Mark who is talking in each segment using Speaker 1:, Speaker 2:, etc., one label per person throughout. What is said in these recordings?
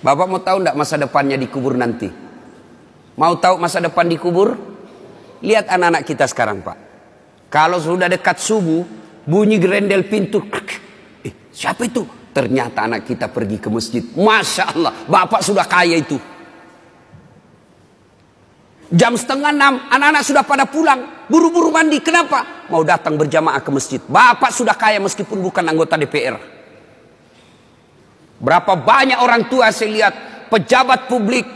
Speaker 1: Bapak mau tahu enggak masa depannya di kubur nanti? Mau tahu masa depan di kubur? Lihat anak-anak kita sekarang, Pak. Kalau sudah dekat subuh, bunyi gerendel pintu. Siapa itu? Ternyata anak kita pergi ke masjid. Masya Allah, bapak sudah kaya itu. Jam 5:30, anak-anak sudah pada pulang. Buru-buru mandi, kenapa? Mau datang berjamaah ke masjid. Bapak sudah kaya meskipun bukan anggota DPR. Berapa banyak orang tua saya lihat, pejabat publik,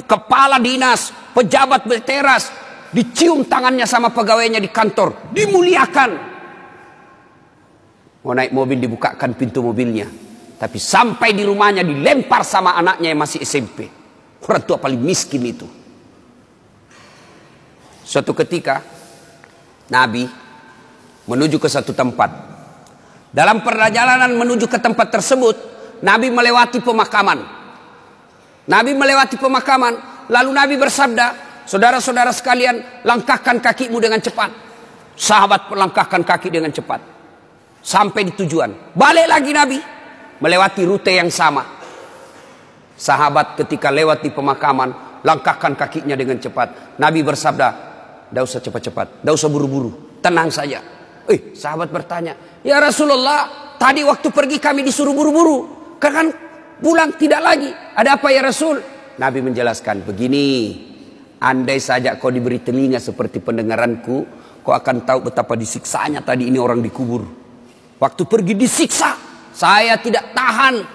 Speaker 1: kepala dinas, pejabat berteras, dicium tangannya sama pegawainya di kantor, dimuliakan. Mau naik mobil dibukakan pintu mobilnya, tapi sampai di rumahnya dilempar sama anaknya yang masih SMP. Orang tua paling miskin itu. Suatu ketika Nabi menuju ke satu tempat. Dalam perjalanan menuju ke tempat tersebut, Nabi melewati pemakaman. Nabi melewati pemakaman, lalu Nabi bersabda, saudara-saudara sekalian, langkahkan kakimu dengan cepat. Sahabat melangkahkan kaki dengan cepat. Sampai di tujuan. Balik lagi Nabi, melewati rute yang sama. Sahabat ketika lewat di pemakaman, langkahkan kakinya dengan cepat. Nabi bersabda, tidak usah cepat-cepat, tidak usah buru-buru, tenang saja. Sahabat bertanya, ya Rasulullah, tadi waktu pergi kami disuruh buru-buru, kan pulang tidak lagi. Ada apa ya Rasul? Nabi menjelaskan, begini, andai saja kau diberi telinga seperti pendengaranku, kau akan tahu betapa disiksanya tadi ini orang dikubur. Waktu pergi disiksa, saya tidak tahan,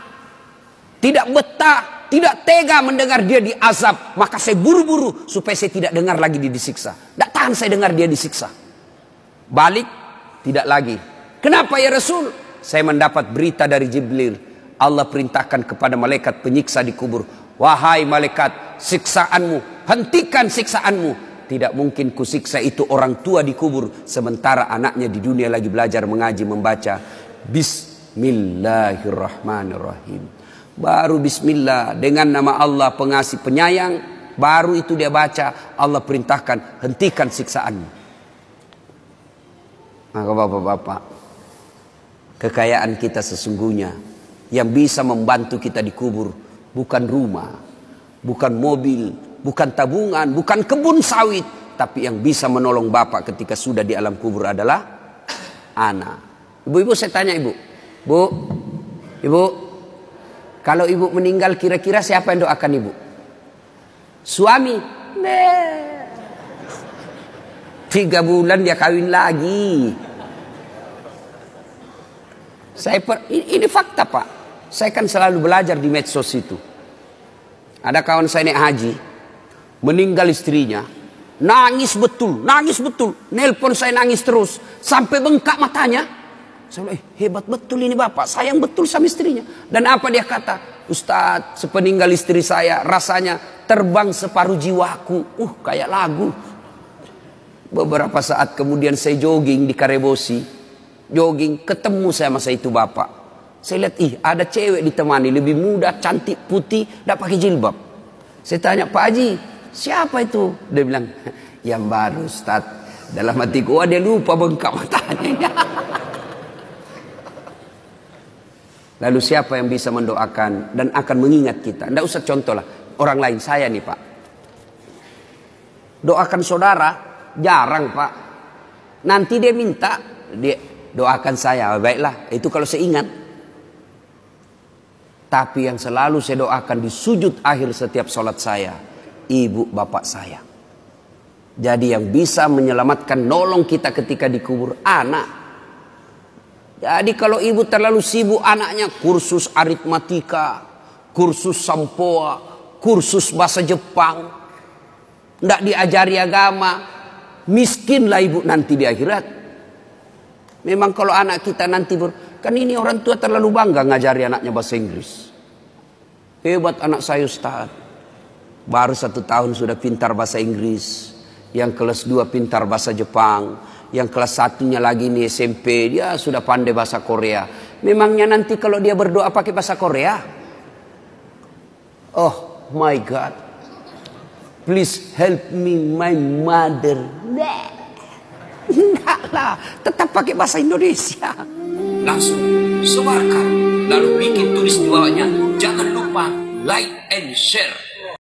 Speaker 1: tidak betah, tidak tega mendengar dia diazab. Maka saya buru-buru supaya saya tidak dengar lagi dia disiksa. Tidak tahan saya dengar dia disiksa. Balik, tidak lagi. Kenapa ya Rasul? Saya mendapat berita dari Jibril. Allah perintahkan kepada malaikat penyiksa di kubur. Wahai malaikat, siksaanmu, hentikan siksaanmu. Tidak mungkin kusiksa itu orang tua di kubur. Sementara anaknya di dunia lagi belajar mengaji, membaca. Bismillahirrahmanirrahim. Baru bismillah, dengan nama Allah pengasih penyayang, baru itu dia baca, Allah perintahkan, hentikan siksaanmu. Maka bapak-bapak, kekayaan kita sesungguhnya yang bisa membantu kita dikubur bukan rumah, bukan mobil, bukan tabungan, bukan kebun sawit, tapi yang bisa menolong bapak ketika sudah di alam kubur adalah anak. Ibu-ibu, saya tanya ibu, ibu, kalau ibu meninggal kira-kira siapa yang doakan ibu? Suami? 3 bulan dia kawin lagi. Ini fakta Pak. Saya kan selalu belajar di medsos itu. Ada kawan saya naik haji, meninggal istrinya, nangis betul, nelpon saya nangis terus, sampai bengkak matanya. Saya bilang, hebat betul ini bapak, sayang betul sama istrinya. Dan apa dia kata? Ustadz, sepeninggal istri saya rasanya terbang separuh jiwaku. Kayak lagu. Beberapa saat kemudian saya jogging di Karebosi. Jogging, ketemu saya masa itu bapak. Saya lihat, ada cewek ditemani, lebih muda, cantik, putih, tidak pakai jilbab. Saya tanya, Pak Haji, siapa itu? Dia bilang, yang baru Ustadz. Dalam hatiku, dia lupa bengkak matanya. Lalu siapa yang bisa mendoakan dan akan mengingat kita? Tidak usah contoh lah. Orang lain, saya nih Pak. Doakan saudara, jarang Pak. Nanti dia minta, dia doakan saya. Baiklah, itu kalau saya ingat. Tapi yang selalu saya doakan di sujud akhir setiap sholat saya, ibu bapak saya. Jadi yang bisa menyelamatkan, nolong kita ketika dikubur, anak. Jadi kalau ibu terlalu sibuk anaknya kursus aritmatika, kursus sampoa, kursus bahasa Jepang, tidak diajari agama, miskinlah ibu nanti di akhirat. Memang kalau anak kita nanti kan ini orang tua terlalu bangga ngajari anaknya bahasa Inggris. Hebat anak saya Ustaz. Baru 1 tahun sudah pintar bahasa Inggris. Yang kelas 2 pintar bahasa Jepang. Yang kelas 1-nya lagi nih SMP, dia sudah pandai bahasa Korea. Memangnya nanti kalau dia berdoa pakai bahasa Korea? Oh my God. Please help me my mother. Enggak lah, tetap pakai bahasa Indonesia. Langsung sebarkan, lalu bikin tulis di bawahnya, jangan lupa
Speaker 2: like and share.